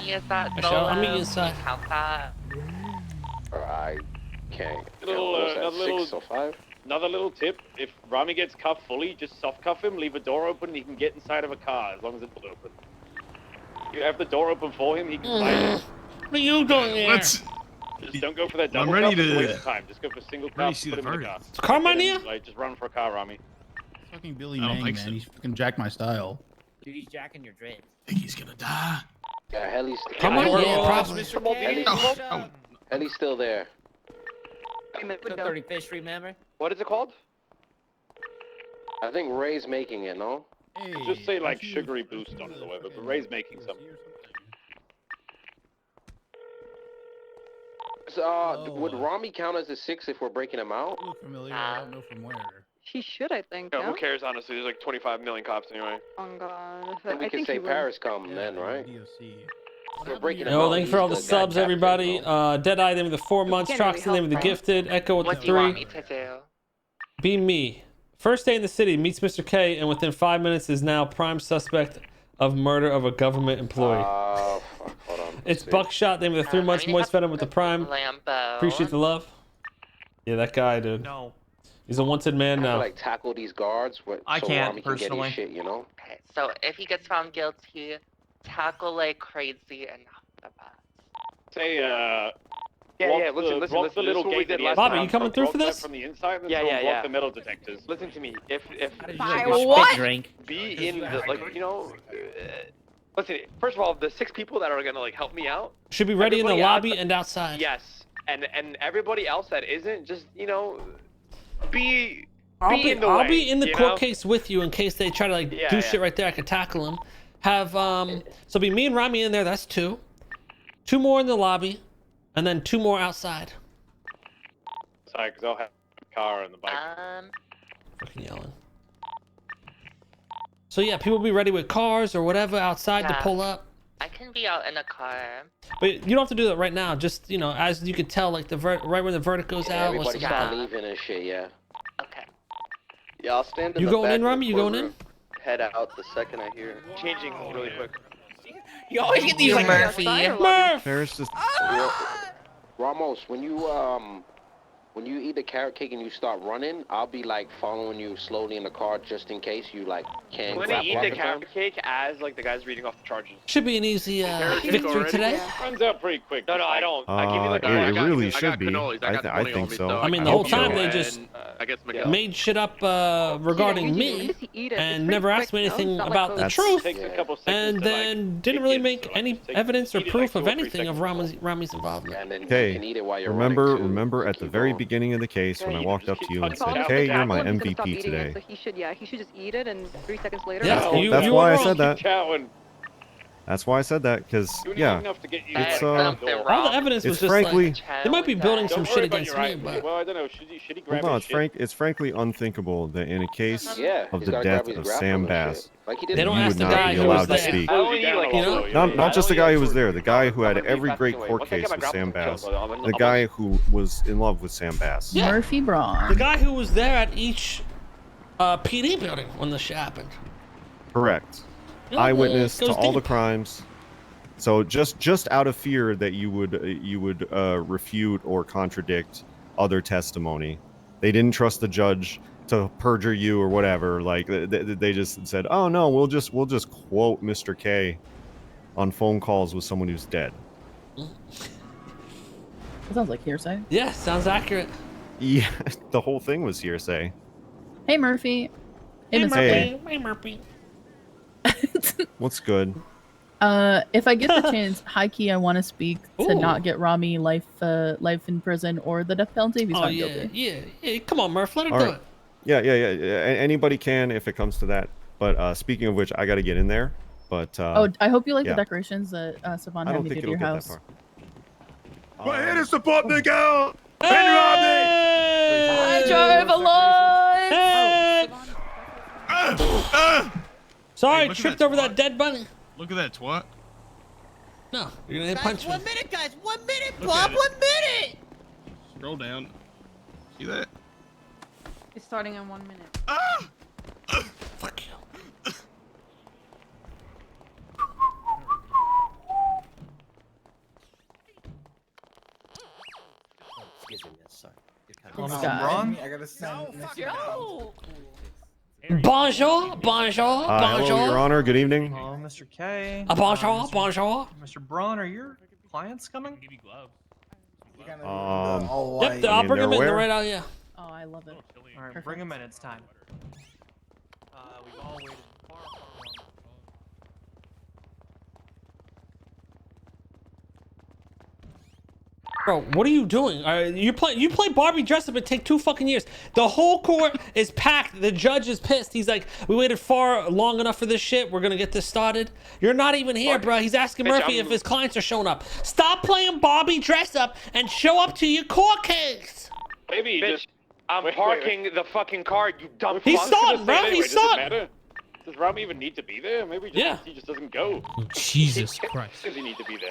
Rami, is that Michelle, I'm meeting you solo? Can inside. you count that? I can't. Little, 605. Another little tip: if Rami gets cuffed fully, just soft cuff him, leave a door open, and he can get inside of a car as long as it's open. You have the door open for him, he can slide in. What are you doing there? Just don't go for that double I'm ready cuff, it's a to- waste of time. Just go for single ready cuff, to see put the him in the car. verdict. Is Carmine Get here? him, like, just run for a car, Rami. Fucking Billy I don't Mang, think man. so. He's fucking jacked my style. Dude, he's jacking your dreads. I think he's gonna die. Yeah, Helly's. Come on, yeah, probably. Helly's still there. 35th Street, remember? What is it called? I think Ray's making it. No. Hey, Just say, like, aren't you sugary fucking boost on it or the whatever, but fucking Ray's making some. or something? So, would Rami count as a 6 if we're breaking him out? You look familiar. I don't know from where. He should, I think. Yeah, no? who cares, honestly? There's like 25 million cops anyway. Oh God. Then we I can think say he would. Paris come then, right? We're breaking him Yo, out. thank you for all the He's guy subs, captain, everybody. bro. Deadeye, name of the 4 months. can't really Troxy, name of the help, bro. gifted. Echo with What the do you want me 3. to do? Be me. First day in the city, meets Mr. K, and within 5 minutes is now prime suspect of murder of a government employee. Fuck, hold on. It's See. Buckshot, name of the 3 months. I Moist have Venom with the prime. Lambo. Appreciate the love. Yeah, that guy, dude. No. He's a wanted man I have to, now. like tackle these guards. I so can't, Rami can get personally. his shit, you know. Okay, so if he gets found guilty, tackle like crazy and knock the bus. Say, listen, block the little this is what we gate did that he last has Bobby, to you coming through for block that this? From the inside, and Yeah, then yeah, block yeah. the metal detectors. Listen to me. If What? Drink. be in the listen, first of all, the 6 people that are gonna like help me out. Should be ready in the everybody lobby outside- and outside. Yes, and everybody else that isn't, just be I'll in the I'll way, be in the you court know? case with you in case they try to like Yeah, do yeah. shit right there. I could tackle him. Have so be me and Rami in there. That's 2. 2 more in the lobby, and then 2 more outside. Sorry, because I'll have a car and the bike. Fucking yelling. So yeah, people be ready with cars or whatever outside to Yeah. pull up. I can be out in a car. But you don't have to do that right now. Just as you can tell, like right when the verdict goes Yeah, out. What's everybody the start Yeah. leaving and shit. Yeah. Okay. Yeah, I'll stand in You the going back in, of the Rami? You going in? courtroom, Head out the second I hear it. Changing really quick. You always get these like Murphy. Murph! Paris just. Ramos, when you eat the carrot cake and you start running, I'll be like following you slowly in the car just in case you like can't. I'm gonna eat grapple the at the time. carrot cake as like the guy's reading off the charges. Should be an easy Carrot cake victory already? today. Runs out pretty quick. No, I don't. I give you like it really should be. I think so. I mean, the I whole hope so. time they just made shit up regarding me and never asked me anything about the That's- truth, Takes a couple seconds and to, then like, didn't kick really in, make so, any like, take- evidence or eat it, proof like, of 2 or 3 anything of seconds. Rami's involvement. And then Okay, you can eat it while you're Remember running too. at the Keep very going. beginning of the case when Yeah, I you walked just up keep to you and touching said, it. "Kay, you're Apple my He's gonna stop MVP eating it, today." so he should just eat it, and 3 seconds later. Yeah, That's- you that's were why I wrong. said that. Chatting. That's why I said that, because Doing yeah, enough to get you It's, out uh, the door. All the evidence was it's just frankly. like they might be building some Don't shit worry about against your me, right. but Well, I don't know. Should he grab Hold on, his shit? it's frankly unthinkable that in a case Yeah. of he's the gotta death grab his of grapple Sam and Bass, shit. Like he did They in don't you ask would the not guy be who was allowed to there. speak. I only need like You know? Not just the guy who was there, the guy who had I'm gonna every be great fast court anyway. Once I get case my with Sam grapple Bass, killed, I'm the guy who was in love with Sam Bass. Yeah. Murphy Braun. the guy who was there at each PD building when the shit happened. Correct. You know, Eyewitness it to goes all the deep. crimes. So just out of fear that you would refute or contradict other testimony, they didn't trust the judge to perjure you or whatever. Like they just said, "Oh no, we'll just quote Mr. K on phone calls with someone who's dead." That sounds like hearsay. Yeah, sounds accurate. Yeah, the whole thing was hearsay. Hey Murphy. Hey, Mr. Hey. Hey, Murphy. What's good? If I get the chance, high key, I want to speak to Ooh. not get Rami life in prison or the death penalty if he's Oh found yeah, guilty. yeah. Come on, Murph, let her All do right. it. Yeah. Anybody can if it comes to that. But speaking of which, I got to get in there. But Oh, I hope you like yeah. the decorations that Savon I had don't me do think to it'll your get that house. far. We're here to support Miguel. I drove alive. Hey! Sorry, Hey, look at tripped that over that twat. dead bunny. Look at that twat. No, you're gonna punch me. 1 minute, guys. 1 minute, Look Bob. at it. 1 minute. Scroll down. See that? It's starting in 1 minute. Ah! Fuck you. sorry. This guy. I gotta send. Yo! Bonjour, bonjour, Hello, Your bonjour. Honor. Good evening. Hello, Mr. K. Bonjour, bonjour. Mr. Braun, are your clients coming? Give you gloves. Yep, I'll mean, bring him in. they're They're where? right out here. Oh, I love it. All right, bring them in. It's time. We've all waited far, far long. Bro, what are you doing? You play Barbie dress up and take 2 fucking years. The whole court is packed. The judge is pissed. He's like, we waited far long enough for this shit. We're gonna get this started. You're not even here, bro. He's asking Bitch, Murphy I'm- if his clients are showing up. Stop playing Barbie dress up and show up to your court case. Maybe you Bitch, just. I'm wait. parking the fucking car, you dumb He's fuck. starting, bro. Anyway, He's does it starting. matter? Does Rami even need to be there? Maybe Yeah. he just doesn't go. Jesus Christ. Does he need to be there?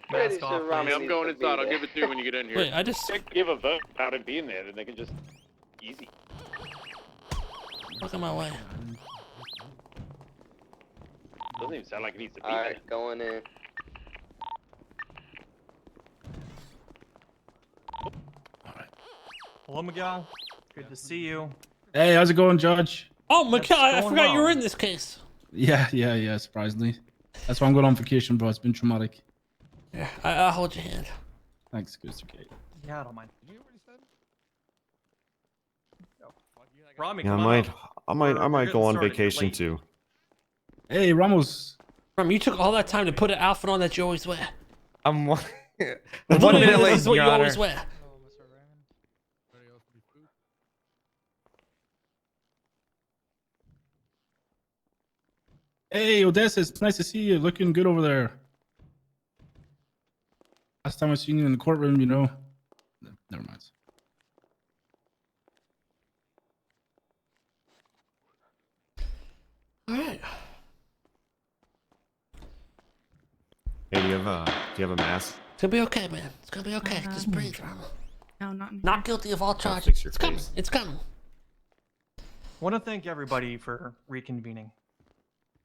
Mask off, Rami please. I'm going inside. I'll give it to you when you get in Wait, I just They give a vote about him being there, then they can just easy. look at my way. Doesn't even sound like he needs to be Alright, going in. Hello, Miguel. Good to see you. Hey, how's it going, Judge? Oh, Mikhail, I going forgot you were well. in this case. Yeah, surprisingly. That's why I'm going on vacation, bro. It's been traumatic. Yeah, I'll hold your hand. Thanks, Mr. K. Yeah, I don't mind. Rami, Yeah, come on I up. might We're go on getting started. You're vacation late. too. Hey, Ramos. You took all that time to put an outfit on that you always wear. I'm one, Literally, minute this late, is what Your you Honor. always wear. Hey, Odessa, it's nice to see you. Looking good over there. Last time I seen you in the courtroom, you know. Never mind. All right. Hey, do you have a mask? It's gonna be okay, man. It's gonna be okay. Just breathe, Rama. No, not in Not guilty of all charges. fix your It's coming. face. It's coming. I want to thank everybody for reconvening.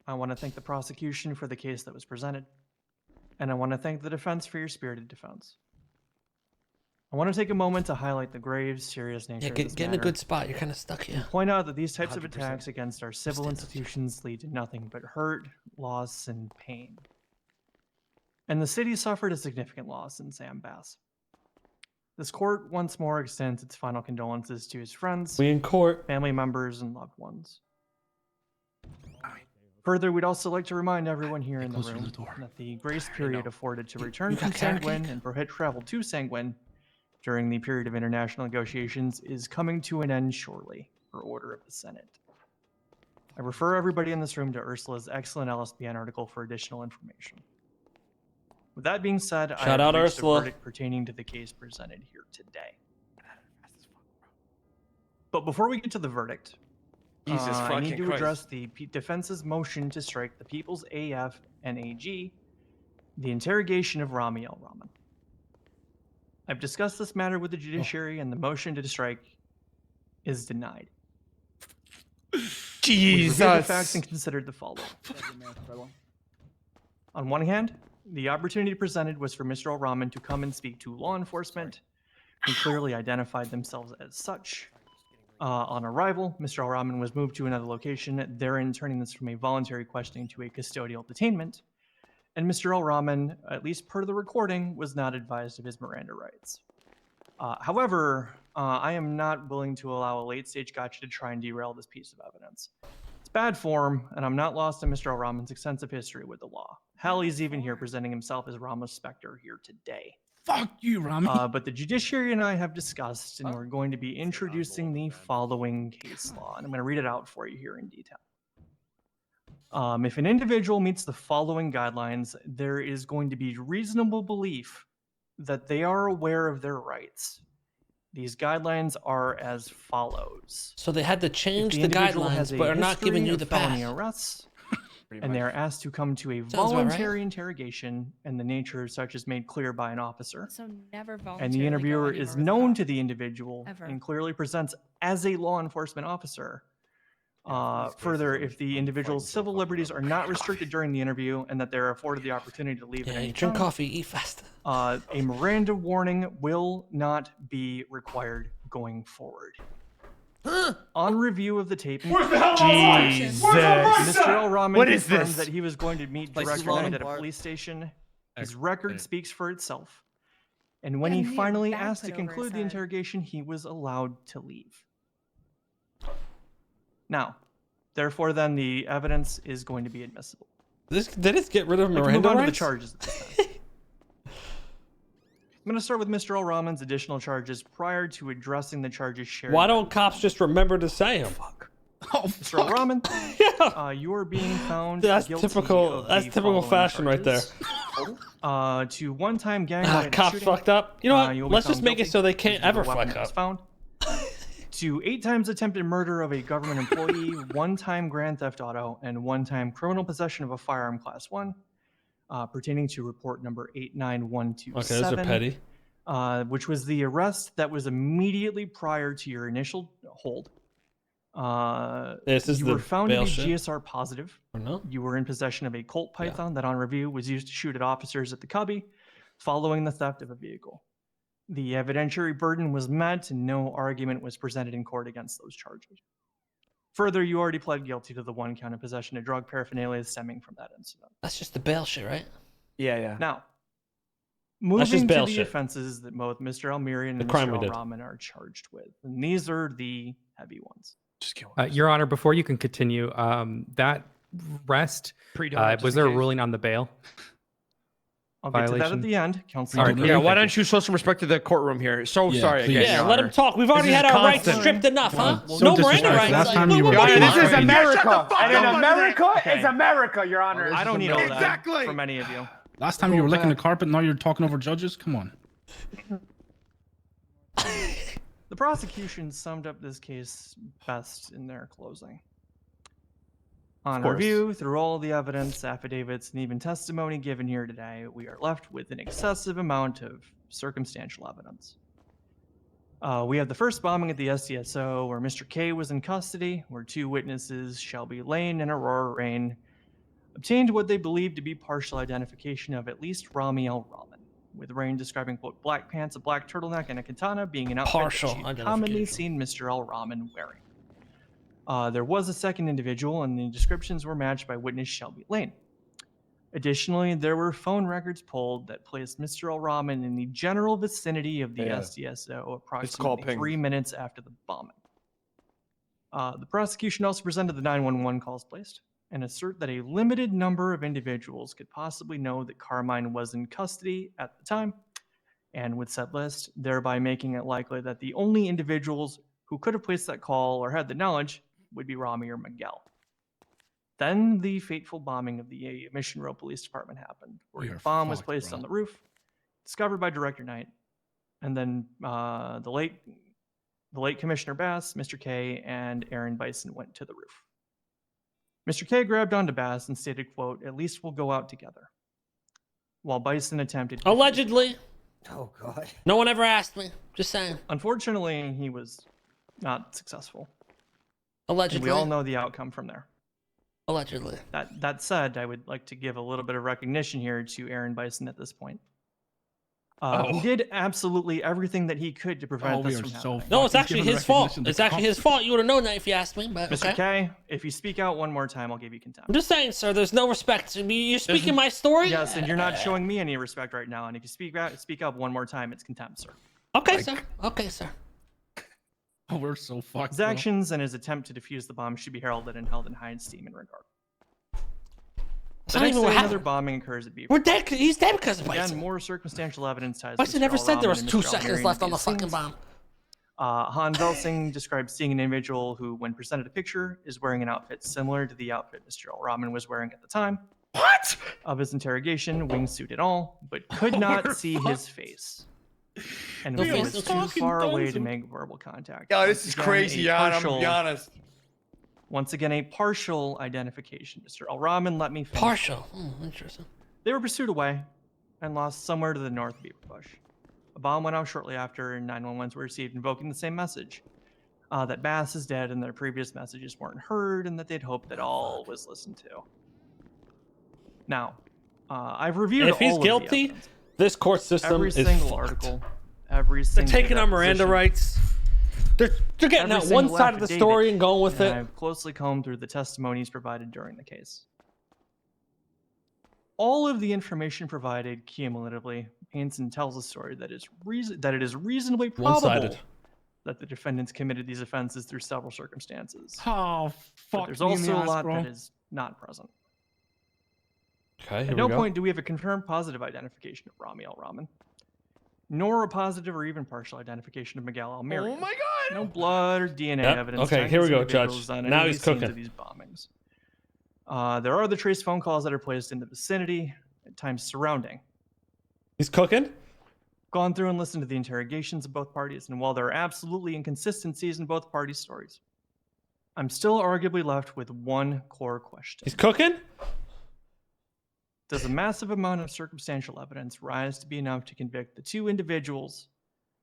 I want to thank the prosecution for the case that was presented. And I want to thank the defense for your spirited defense. I want to take a moment to highlight the grave, serious nature Yeah, of this get in a matter. good spot. You're kind of stuck here. Point out that these types of 100%. attacks against our civil Stand up. institutions lead to nothing but hurt, loss, and pain. And the city suffered a significant loss in Sam Bass. This court once more extends its final condolences to his friends, We in court. family members, and loved ones. Further, we'd also like to remind everyone here in the closer to room the door. that the grace period afforded to return you from got carrot Sanguin cake? and prohibit travel to Sanguin during the period of international negotiations is coming to an end shortly, per order of the Senate. I refer everybody in this room to Ursula's excellent LSBN article for additional information. With that being said, I Shout have out reached Ursula. a verdict pertaining to the case presented here today. But before we get to the verdict, Jesus I need fucking to Christ. address the defense's motion to strike the People's AF and AG, the interrogation of Rami Al Rahman. I've discussed this matter with the judiciary, and the motion to strike is denied. We reviewed the facts and considered the following. On one hand, the opportunity presented was for Mr. Al Rahman to come and speak to law enforcement, who clearly identified themselves as such. On arrival, Mr. Al Rahman was moved to another location, therein turning this from a voluntary questioning to a custodial detainment. And Mr. Al Rahman, at least per the recording, was not advised of his Miranda rights. However, I am not willing to allow a late-stage gotcha to try and derail this piece of evidence. It's bad form, and I'm not lost on Mr. Al Rahman's extensive history with the law. Hell, he's even here presenting himself as Rama's specter here today. Fuck you, Rami. But the judiciary and I have discussed, and we're going to be introducing the following case law, and I'm going to read it out for you here in detail. If an individual meets the following guidelines, there is going to be reasonable belief that they are aware of their rights. These guidelines are as follows. So they had to If change the individual guidelines, has a but are not giving history you of the felony pass. arrests, and they are asked to come to a Sounds about right. voluntary interrogation, and the nature of such is made clear by an officer. So never And voluntarily the go interviewer anywhere is with a known cop. to the individual Ever. and clearly presents as a law enforcement officer. Further, if the individual's civil liberties are not restricted during the interview and that they're afforded the opportunity to leave at Yeah, any you drink time, coffee, eat fast. a Miranda warning will not be required going forward. On review of the tape, Jesus. Mr. El Rahman What is confirmed this? that he was going to meet Place is Director Knight falling at a apart. police station. His record speaks for itself. And when Yeah, he and he had finally a bag asked to put over his conclude the head. interrogation, he was allowed to leave. Now, therefore, then the evidence is going to be admissible. Did this get rid of I'd like to Miranda move on to the rights? charges. At this time. I'm going to start with Mr. El Rahman's additional charges prior to addressing the charges shared. Why by don't cops just remember to say them? Mr. El Rahman, you are being found That's guilty typical. of That's the typical following fashion right there. charges. To one-time gang Cops shooting, fucked up. You know what? you will be Let's just found make it guilty so they because can't your ever weapon fuck was up. found. To 8 times attempted murder of a government employee, 1-time grand theft auto, and 1-time criminal possession of a firearm class 1, pertaining to report number 89127. Okay, those are petty. Which was the arrest that was immediately prior to your initial hold. This is You the were found to bail be shit. GSR positive. Or no? You were in possession of a Colt Python that on review was used to shoot at officers at the Cubby following the theft of a vehicle. The evidentiary burden was met and no argument was presented in court against those charges. Further, you already pled guilty to the 1 count of possession of drug paraphernalia stemming from that incident. That's just the bail shit, right? Yeah. Now, That's just moving to bail the shit. offenses that both Mr. Almirian The and crime Mr. we Al did. Rahman are charged with. And these are the heavy ones. Your Honor, before you can continue, that rest, was there a ruling on the bail? I'll get to that Violation? at the end. Counsel. All right, Yeah, why don't you show some respect to the courtroom here? So Yeah, sorry please. again. Yeah, Your let Honor. him talk. We've already This had is our rights constant. stripped enough, huh? So No Miranda disrespectful. rights. Last Like, time what- you what were are Your you Honor, right. this is doing? America, and in up. America Okay. is America, Your Honor. I don't need all that Exactly. from any of you. Last time you were licking the carpet, now you're talking over judges? Come on. The prosecution summed up this case best in their closing. On course. review, through all the evidence, affidavits, and even testimony given here today, we are left with an excessive amount of circumstantial evidence. We have the first bombing at the SDSO, where Mr. K was in custody, where 2 witnesses, Shelby Lane and Aurora Rain, obtained what they believed to be partial identification of at least Rami El Rahman, with Rain describing, quote, black pants, a black turtleneck, and a katana being an outfit Partial that she'd commonly identification. seen Mr. El Rahman wearing. There was a second individual, and the descriptions were matched by witness Shelby Lane. Additionally, there were phone records pulled that placed Mr. El Rahman in the general vicinity of the Yeah. SDSO called approximately ping. 3 minutes after the bombing. The prosecution also presented the 911 calls placed and assert that a limited number of individuals could possibly know that Carmine was in custody at the time and with said list, thereby making it likely that the only individuals who could have placed that call or had the knowledge would be Rami or Miguel. Then the fateful bombing of the Mission Row Police Department happened, where We a are bomb was fucked, placed bro. on the roof, discovered by Director Knight, and then the late Commissioner Bass, Mr. K, and Aaron Bison went to the roof. Mr. K grabbed onto Bass and stated, quote, "At least we'll go out together," while Bison attempted to Allegedly. Oh, God. No one ever asked me. Just saying. Unfortunately, he was not successful. And Allegedly. we all know the outcome from there. Allegedly. That said, I would like to give a little bit of recognition here to Aaron Bison at this point. He did absolutely everything that he could to prevent Oh, we this are from so happening. No, it's Fucking actually given his fault. recognition to It's actually his cops. fault. You would have known that if you asked me, but Mr. okay. K, if you speak out one more time, I'll give you contempt. I'm just saying, sir, there's no respect. You're speaking my story? Yes, and you're not showing me any respect right now. And if you speak up one more time, it's contempt, sir. Okay, sir. Okay, sir. Oh, we're so fucked. His bro. actions and his attempt to defuse the bomb should be heralded and held in high esteem and regard. It's The not next even day, what another happened. bombing occurs at Beaver. We're dead. He's dead because of Again, Bison. more circumstantial evidence ties. Bison Mr. never Al said there Rahman was and 2 Mr. seconds Almirian left at on the scenes. fucking bomb. Han Velsing described seeing an individual who, when presented a picture, is wearing an outfit similar to the outfit Mr. Al Rahman was wearing at the time What? of his interrogation, wingsuit and all, but could not see his face. And No he face, was no too face. far away to make verbal contact. Yo, this Once is again, crazy, a Jan. I'm gonna partial- be honest. Once again, a partial identification. Mr. Al Rahman, let me finish. Partial. Interesting. They were pursued away and lost somewhere to the north of Beaver Bush. A bomb went off shortly after, and 911s were received invoking the same message. that Bass is dead and their previous messages weren't heard, and that they'd hoped that all was listened to. Now, I've reviewed If he's all of the guilty, evidence. this court system Every is single fucked. article, every They're single taking our Miranda deposition, rights. They're getting every out one single side of the affidavit, story and going with and it. I've closely combed through the testimonies provided during the case. All of the information provided cumulatively paints and tells a story that it is reasonably probable One-sided. that the defendants committed these offenses through several circumstances. Oh, But fuck. there's me in the also a ass, lot bro. that is not present. Okay, here At we no go. point do we have a confirmed positive identification of Rami Al-Rahman, nor a positive or even partial identification of Miguel Almeria. Oh my god! No blood or DNA Yep. evidence. Okay, tying here we these go, individuals Judge. on Now any he's scenes cooking. of these bombings. There are the trace phone calls that are placed in the vicinity, at times surrounding. He's cooking? Gone through and listened to the interrogations of both parties, and while there are absolutely inconsistencies in both parties' stories, I'm still arguably left with one core question. He's cooking? Does a massive amount of circumstantial evidence rise to be enough to convict the two individuals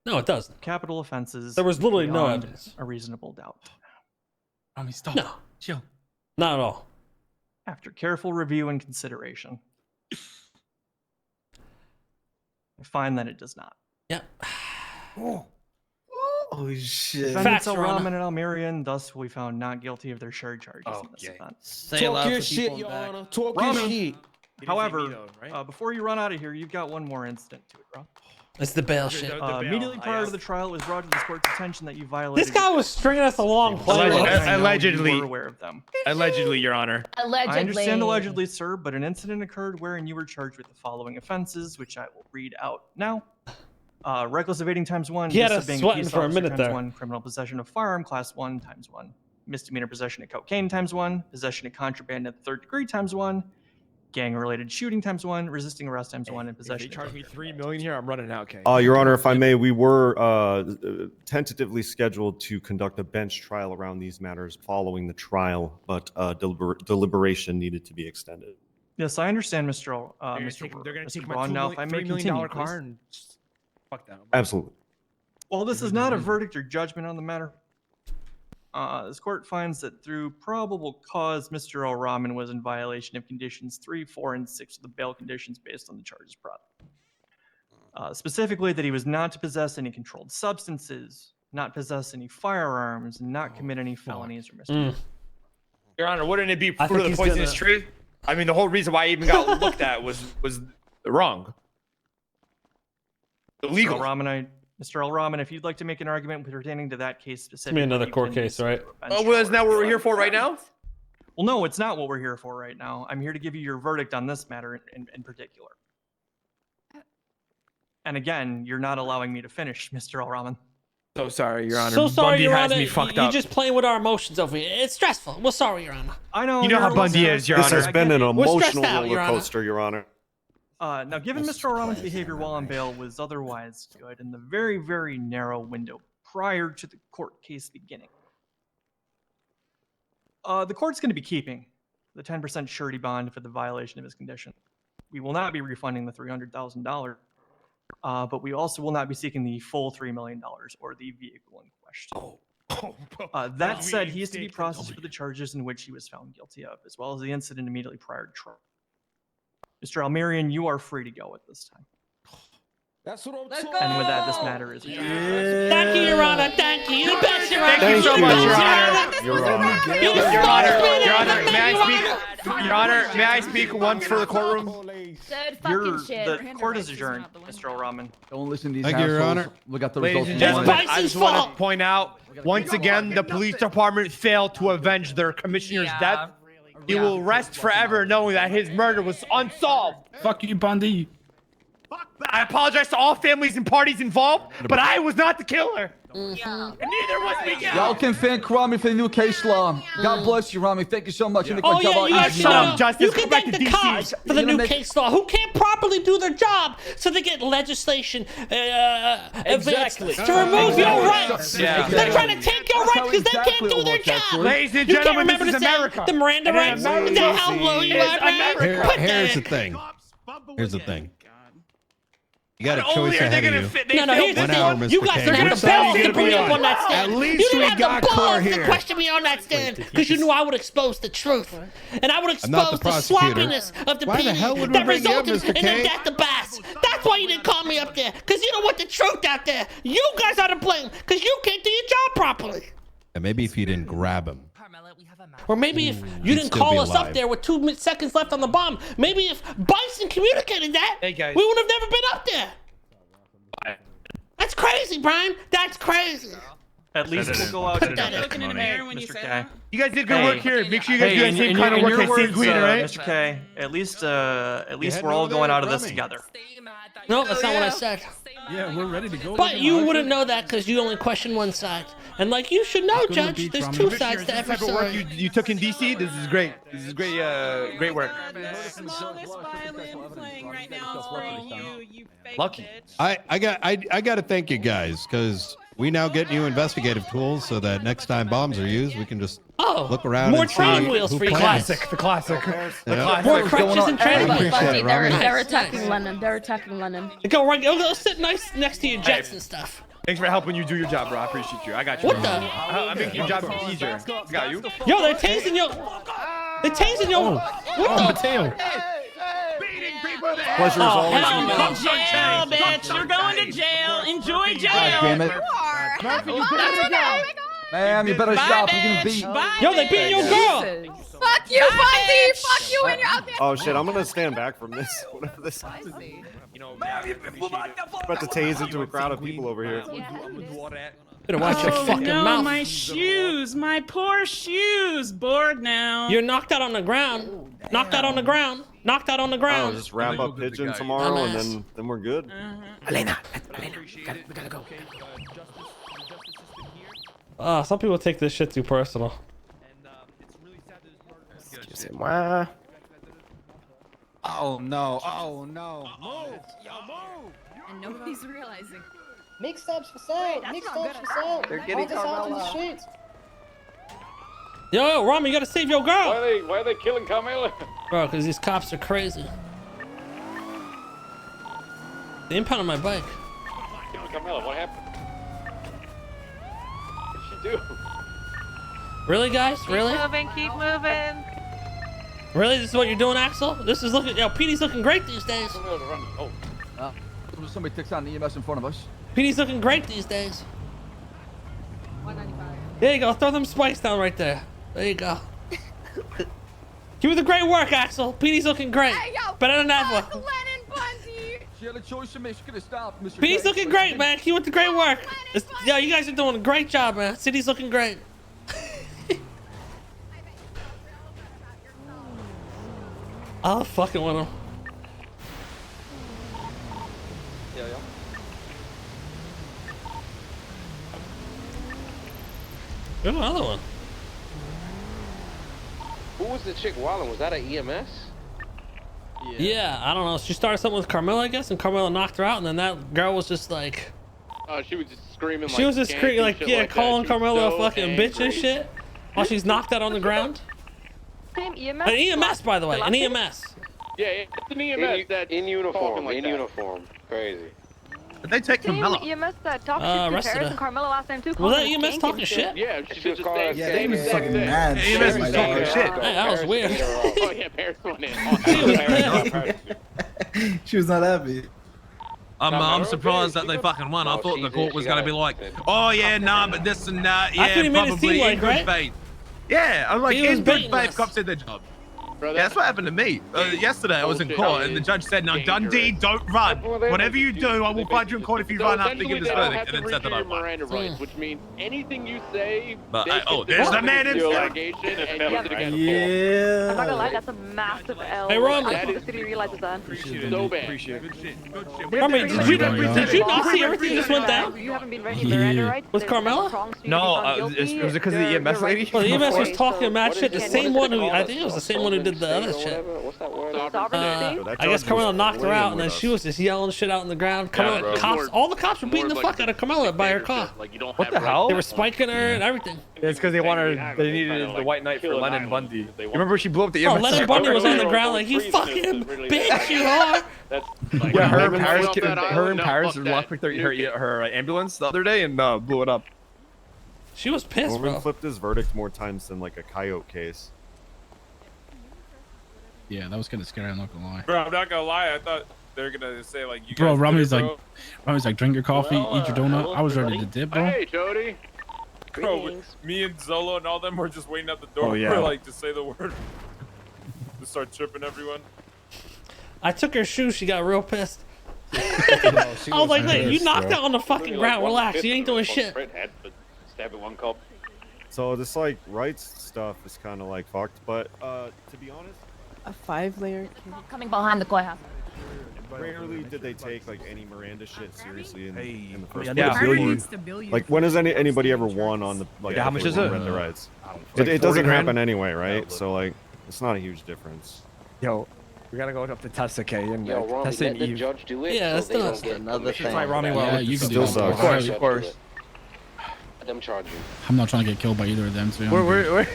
No, it doesn't. of capital offenses? There was literally no beyond evidence. a reasonable doubt. Rami, stop. No. Chill. Not at all. After careful review and consideration, I find that it does not. Yep. Oh shit! Defendants Facts, Your Honor. Al-Rahman and Almerian thus will be found not guilty of their shared charges in this event. Talk your shit, Your Honor. Talk your Rami. shit. However, before you run out of here, you've got one more incident to it, bro. It's the bail shit. Immediately prior to the trial, it was brought to this court's attention that you violated. This guy was stringing us along I playing with know us. Allegedly. You were aware of them. Allegedly, Your Honor. Allegedly. I understand allegedly, sir, but an incident occurred wherein you were charged with the following offenses, which I will read out now. Reckless evading ×1. He had us disobeying sweating peace for a officer minute there. ×1, criminal possession of firearm class 1 ×1, misdemeanor possession of cocaine ×1, possession of contraband at the third degree ×1, gang-related shooting ×1, resisting arrest ×1, and possession. If they charge me $3 million here, I'm running out, okay? Your Honor, if I may, we were tentatively scheduled to conduct a bench trial around these matters following the trial, but deliberation needed to be extended. Yes, I understand, Mr. They're gonna take my Braun. Now, if I may $3 million continue, car please. and just fuck that. Absolutely. While this is not a verdict or judgment on the matter, this court finds that through probable cause, Mr. Al-Rahman was in violation of conditions 3, 4, and 6 of the bail conditions based on the charges brought. Specifically, that he was not to possess any controlled substances, not possess any firearms, and not commit any felonies or misdemeanors. Your Honor, wouldn't it be I for think the he's poisonous gonna- tree? I mean, the whole reason why I even got looked at was wrong. Illegal. Mr. Al-Rahman, if you'd like to make an argument pertaining to that case It's specifically, me another you court can case, do right? so at a bench Oh, well, trial isn't that or what we're a here for right now? Well, no, it's not what we're here for right now. I'm here to give you your verdict on this matter in particular. And again, you're not allowing me to finish, Mr. Al-Rahman. So sorry, Your Honor. So sorry, Bundy Your has Honor. me fucked You're up. just playing with our emotions over here. It's stressful. We're sorry, Your Honor. I know. You know you're how a Bundy little is, Your stressed. This Honor. has been an We're stressed emotional out, Your roller Honor. coaster, Your Honor. Now, given Mr. Al-Rahman's behavior while on bail was otherwise good in the very, very narrow window prior to the court case beginning, the court's going to be keeping the 10% surety bond for the violation of his condition. We will not be refunding the $300,000, but we also will not be seeking the full $3 million or the vehicle in question. That said, he is to be processed for the charges in which he was found guilty of, as well as the incident immediately prior to trial. Mr. Almerian, you are free to go at this time. That's what I'm And with that, this matter is adjourned. Thank you, Your Honor. Thank you. You're the best, Your Honor. Thank you so Thank much, you. Your Honor. Your Honor. You're the Your Honor, smartest Your man Honor, ever. may I You speak? are- Your Honor, may I speak once for the courtroom? The court is adjourned, Mr. Al-Rahman. Don't listen to these Thank you, Your assholes. Honor. We got the Ladies results. and we It's gentlemen, wanted. I just Bison's want fault. to point out, once again, the police department failed to avenge their commissioner's death. He will rest forever knowing that his murder was unsolved. Fuck you, Bundy. I apologize to all families and parties involved, but I was not the killer. And neither was Miguel. Y'all can thank Rami for the new case law. God bless you, Rami. Thank you so much. You did a Oh great yeah, job. you out guys easy shut on up, me. Justice. You Go can back thank to the DC. cops for the You're gonna new make- case law who can't properly do their job, so they get legislation Exactly. to remove your Exactly. rights. Yeah. They're trying to take your That's rights because how they can't exactly do it their works, job. actually. Ladies and You can't gentlemen, remember this to is say America. the Miranda And rights. America Is that how low you is are, man? America. Put Here's that the thing. Here's the thing. You got a Not only choice are they ahead of gonna you. fit, they No, no, failed here's the 1 thing. hour, Mr. You guys Kane. don't have Which the side are balls you to gonna put be me up on? on that stand. At least You we didn't have got the Core balls to here. question me on that stand because you knew I would expose the truth, and I would I'm not expose the the prosecutor. sloppiness of the Why the hell PD would we that bring you up, resulted Mr. in the Kane? death of Bass. That's why you didn't call me up there, because you don't want the truth out there. You guys are to blame, because you can't do your job properly. And maybe if you didn't grab him. Or maybe if you He'd didn't still be call us up alive. there with 2 seconds left on the bomb, maybe if Bison communicated that, Hey, guys. we would have never been up there. That's crazy, Brian. That's crazy. At least we'll go out Put and that in. Looking in the mirror when you Mr. say K. that. You guys did good Hey. work here. Make sure you guys do Hey, that same kind of work as St. Guido, right? Mr. K, at least heading we're all over going there out of with this Rummy? together. No, that's not what I said. Yeah, we're ready to go. But you wouldn't know that because you only question one side. And like you should know, Let's go to the Judge, beach, there's Rami. 2 Commissioners, sides to this every type of work story. you took in DC. This is great. This is great. Great work. Smallest violin playing right now is for you fake Lucky. bitch. I got to thank you guys because we now get new investigative tools so that next time bombs are used, we can just Oh, look around more and see training wheels who for you. plans. The classic. Yeah. More crutches and training But, wheels. Bunty, they're Nice, attacking nice. Lennon. They're attacking Lennon. Go sit nice next to your jets and stuff. Thanks for helping you do your job, bro. I appreciate you. I got you. What the? I'm making your job easier. Got you. Yo, they're tasing you. They're tasing you. What the? Mateo. Pleasure's Oh, always hell no. Jail, bitch. You're going to jail. Enjoy jail. God damn it. Ma'am, you better stop. You're gonna beat. Yo, they beat your girl. Fuck you, Bunty! Fuck you and your okay. Oh shit, I'm gonna stand back from this. Whatever this is. About to tase into a crowd of people over here. Better watch your fucking no, mouth. my shoes. My poor shoes. Bored now. You're knocked out on the ground. Knocked out on the ground. Knocked out on the I'll ground. just wrap up pigeon tomorrow and then we're good. Elena, we gotta go. Some people take this shit too personal. Oh no. Oh no. And nobody's realizing. Make stops for sale. Make stops for sale. They're getting Put this out in the Carmella. streets. Yo, Rami, you gotta save your girl. Why are they killing Carmela? Bro, because these cops are crazy. They impounded my bike. Carmela, what happened? What did she do? Really, guys? Really? Keep moving. Really? This is what you're doing, Axel? This is looking... Yo, PD's looking great these days. Oh. Somebody takes out an EMS in front of us. PD's looking great these days. There you go. Throw them spikes down right there. There you go. Keep up the great work, Axel. PD's looking great. Hey, yo, Better than ever. Lennon Bunty! She had a choice to make. She could have stopped, Mr. PD's K. looking great, man. Keep up the great work. Yo, you guys are doing a great job, man. City's looking great. I'll fucking with him. There's another one. Who was the chick wilding? Was that an EMS? Yeah, I don't know. She started something with Carmela, I guess, and Carmela knocked her out, and then that girl was just like... She was just screaming She was just screaming, like, yeah, calling Carmela a fucking bitch and shit. While she's knocked out on the ground. Same EMS? An EMS, by the way, an EMS. Yeah, it's an EMS that's in uniform. talking like In that. uniform. Crazy. They take Same EMS that talked shit to arrested Paris her. and Carmela last time too. Was calling that her EMS skank talking and shit? Yeah, she did the called same us thing. skank. Exact fucking thing. mad. EMS was talking shit. Hey, that was weird. Oh yeah, Paris went in. She was not happy. I'm surprised that they fucking won. I No, thought she the did. court She was got going to be it. like, oh yeah, nah, but this and that, That's what he made it seem like, right? faith. Yeah, I'm like, He was in good baiting faith, us. cops did their job. Bro, Yeah, that's what happened to me. Yesterday I was in Bullshit court is and the judge said, now dangerous. Dundee, don't run. Whatever you do, I will find you in court if you So run after essentially, giving this they don't verdict. have And to then said read that I your won. Miranda rights, which means anything you say. But they oh, can there's the dismiss man your himself. allegation and use it against the court. I'm not gonna lie, that's a massive L. Hey, Roman. I think the city realizes that. So bad. Good shit. Rami, did you not see everything just went down? You haven't been ready Miranda rights. With There's Carmela? prongs for you to be No, found guilty. was it because of the Your EMS lady? Well, the EMS was Okay, talking so mad what shit. The is- same what one is who, it I think it was the same one who did did the other shit. What's that word? I guess Carmela knocked her out, and then she was just yelling shit out on the ground. Carmela, cops, all the cops were beating the fuck out of Carmela by her car. What the hell? They were spiking her and everything. It's because they they needed the white knight for Lennon Bundy. You remember she blew up the Oh, embassy? Lennon Bundy was on the ground like, you fucking bitch, you are. Yeah, her and Paris lockpicked her ambulance the other day and blew it up. She was pissed, Norman bro. flipped his verdict more times than like a coyote case. Yeah, that was kind of scary. I'm not gonna lie. Bro, I'm not gonna lie. I thought they were gonna say like you. Bro, guys Rami's did it, like, Rami's like, drink your coffee, eat your donut. I was ready to dip, bro. Hey, Jody. Bro, me and Zolo and all them were just waiting at the door Oh, yeah. for like to say the word. To start tripping everyone. I took her shoe. She got real pissed. I was like, wait, you knocked out on the fucking ground. Relax. You ain't doing shit. Stab at one cop. So this like rights stuff is kind of like fucked, but to be honest, A 5-layer cake. Coming behind the courthouse. rarely did they take like any Miranda shit seriously in the first Yeah. place. Like when has anybody ever won on the like? Yeah, how if much they is won it? Miranda rights. Like It 40 doesn't grand? happen anyway, right? So like, it's not a huge difference. Yo, we gotta go up to Tessa K and Yo, Rami, Tessa let and the Eve. judge do it. Yeah, so they don't get another thing. commission. Rami Yeah, you can do Still that. sucks. Of course, of course. Let them charge you. I'm not trying to get killed by either of them, so We're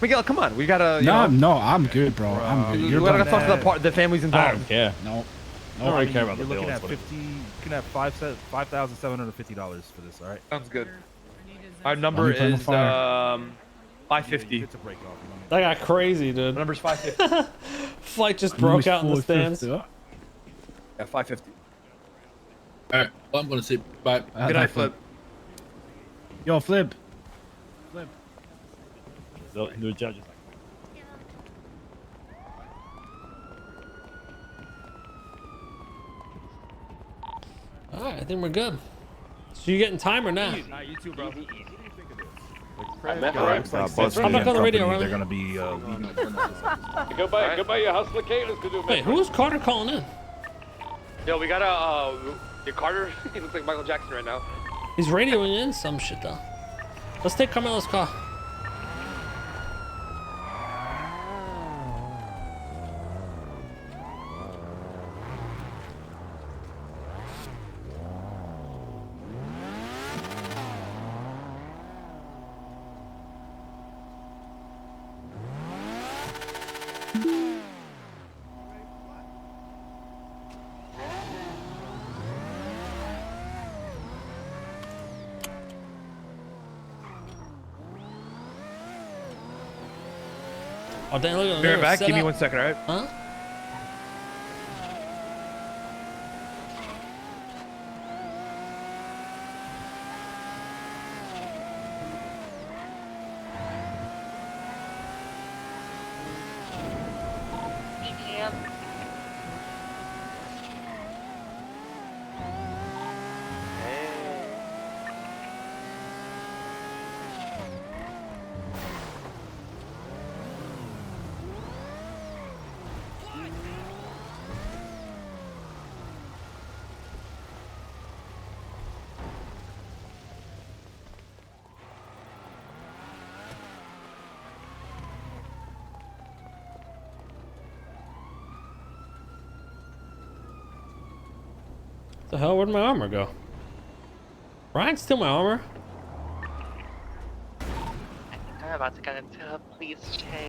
Miguel, come on, we gotta. You no, know, no, I'm good, bro. I'm good. we You're gotta done. talk to the families involved. care. No. I don't really care about You're the looking bill. at 50. You can have $5,750 for this. All right. Sounds good. Our number Let me play my is fire. 550. It's a break off. That got crazy, dude. The number's 550. Flight just broke out in the stands. Yeah, 550. Alright, well, I'm gonna sit back. Good night, Flip. Yo, Flip. The judges. Alright, I think we're good. So you getting timer now? You too, bro. I met Alright, her. BuzzFeed I'm back on the radio, They're Riley. gonna be leaving. Go buy your hustler cake. Let's go do a Wait, who is Carter calling in? Yo, we got a Carter. He looks like Michael Jackson right now. He's radioing in some shit though. Let's take Carmela's call. Oh, damn, look at Be right back. Give me 1 second, alright? Huh? The hell, where'd my armor go? Ryan, steal my armor. I'm about to get into a police chase.